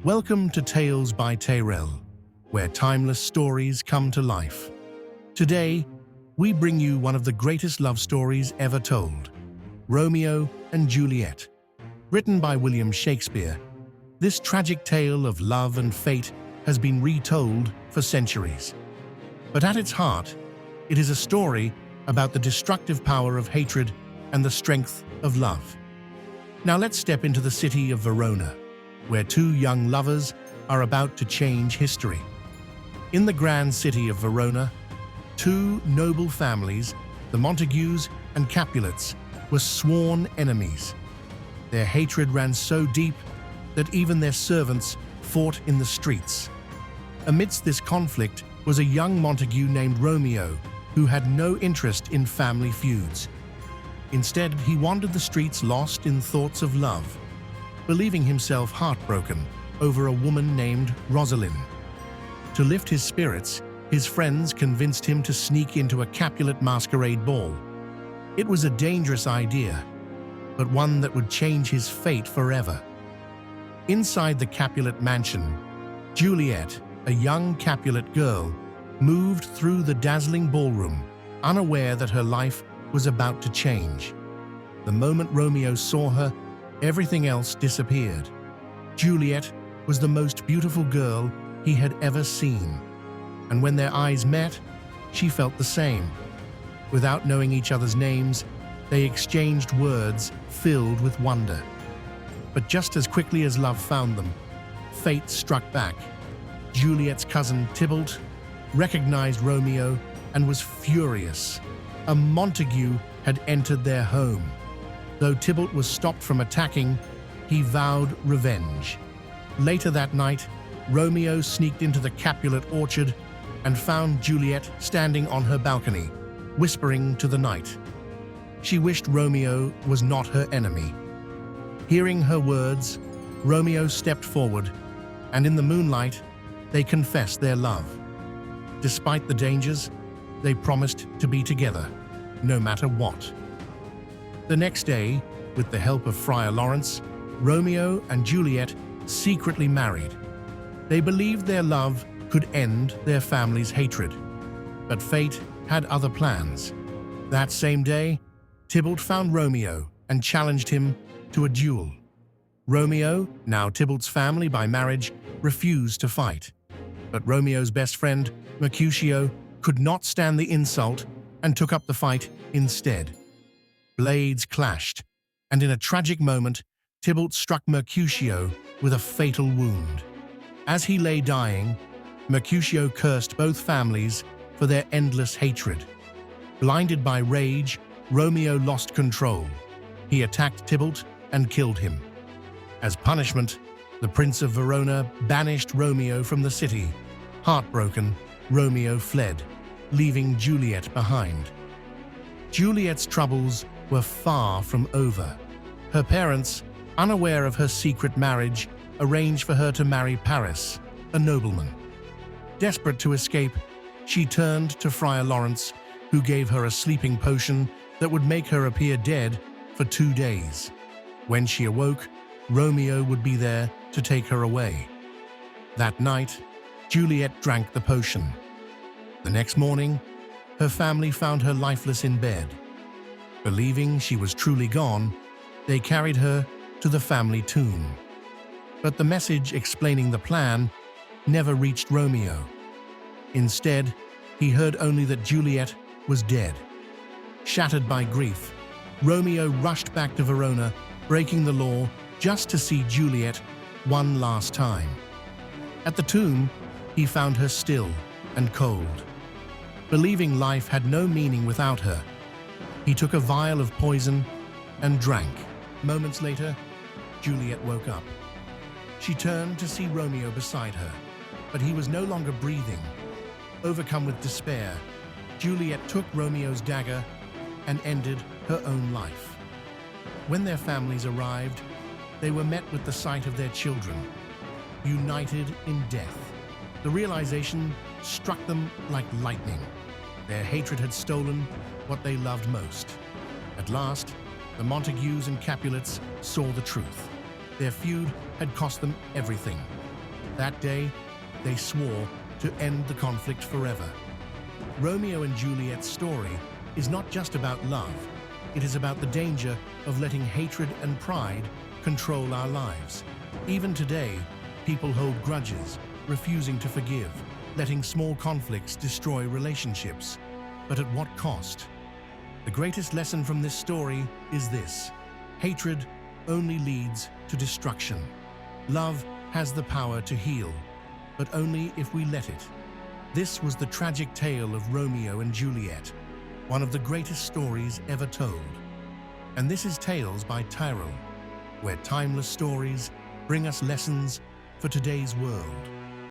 Welcome to Tales by Tairell, where timeless stories come to life. Today, we bring you one of the greatest love stories ever told, Romeo and Juliet. Written by William Shakespeare, this tragic tale of love and fate has been retold for centuries. But at its heart, it is a story about the destructive power of hatred and the strength of love. Now let's step into the city of Verona, where two young lovers are about to change history. In the grand city of Verona, two noble families, the Montagues and Capulets, were sworn enemies. Their hatred ran so deep that even their servants fought in the streets. Amidst this conflict was a young Montague named Romeo, who had no interest in family feuds. Instead, he wandered the streets lost in thoughts of love, believing himself heartbroken over a woman named Rosalind. To lift his spirits, his friends convinced him to sneak into a Capulet masquerade ball. It was a dangerous idea, but one that would change his fate forever. Inside the Capulet mansion, Juliet, a young Capulet girl, moved through the dazzling ballroom, unaware that her life was about to change. The moment Romeo saw her, everything else disappeared. Juliet was the most beautiful girl he had ever seen, and when their eyes met, she felt the same. Without knowing each other's names, they exchanged words filled with wonder. But just as quickly as love found them, fate struck back. Juliet's cousin Tybalt recognized Romeo and was furious. A Montague had entered their home. Though Tybalt was stopped from attacking, he vowed revenge. Later that night, Romeo sneaked into the Capulet orchard and found Juliet standing on her balcony, whispering to the night. She wished Romeo was not her enemy. Hearing her words, Romeo stepped forward, and in the moonlight, they confessed their love. Despite the dangers, they promised to be together, no matter what. The next day, with the help of Friar Lawrence, Romeo and Juliet secretly married. They believed their love could end their family's hatred. But fate had other plans. That same day, Tybalt found Romeo and challenged him to a duel. Romeo, now Tybalt's family by marriage, refused to fight. But Romeo's best friend, Mercutio, could not stand the insult and took up the fight instead. Blades clashed, and in a tragic moment, Tybalt struck Mercutio with a fatal wound. As he lay dying, Mercutio cursed both families for their endless hatred. Blinded by rage, Romeo lost control. He attacked Tybalt and killed him. As punishment, the Prince of Verona banished Romeo from the city. Heartbroken, Romeo fled, leaving Juliet behind. Juliet's troubles were far from over. Her parents, unaware of her secret marriage, arranged for her to marry Paris, a nobleman. Desperate to escape, she turned to Friar Lawrence, who gave her a sleeping potion that would make her appear dead for 2 days. When she awoke, Romeo would be there to take her away. That night, Juliet drank the potion. The next morning, her family found her lifeless in bed. Believing she was truly gone, they carried her to the family tomb. But the message explaining the plan never reached Romeo. Instead, he heard only that Juliet was dead. Shattered by grief, Romeo rushed back to Verona, breaking the law just to see Juliet one last time. At the tomb, he found her still and cold. Believing life had no meaning without her, he took a vial of poison and drank. Moments later, Juliet woke up. She turned to see Romeo beside her, but he was no longer breathing. Overcome with despair, Juliet took Romeo's dagger and ended her own life. When their families arrived, they were met with the sight of their children, united in death. The realization struck them like lightning. Their hatred had stolen what they loved most. At last, the Montagues and Capulets saw the truth. Their feud had cost them everything, That day, they swore to end the conflict forever. Romeo and Juliet's story is not just about love, it is about the danger of letting hatred and pride control our lives. Even today, people hold grudges, refusing to forgive, letting small conflicts destroy relationships. But at what cost? The greatest lesson from this story is this: hatred only leads to destruction. Love has the power to heal, but only if we let it. This was the tragic tale of Romeo and Juliet, one of the greatest stories ever told. And this is Tales by Tyrell, where timeless stories bring us lessons for today's world.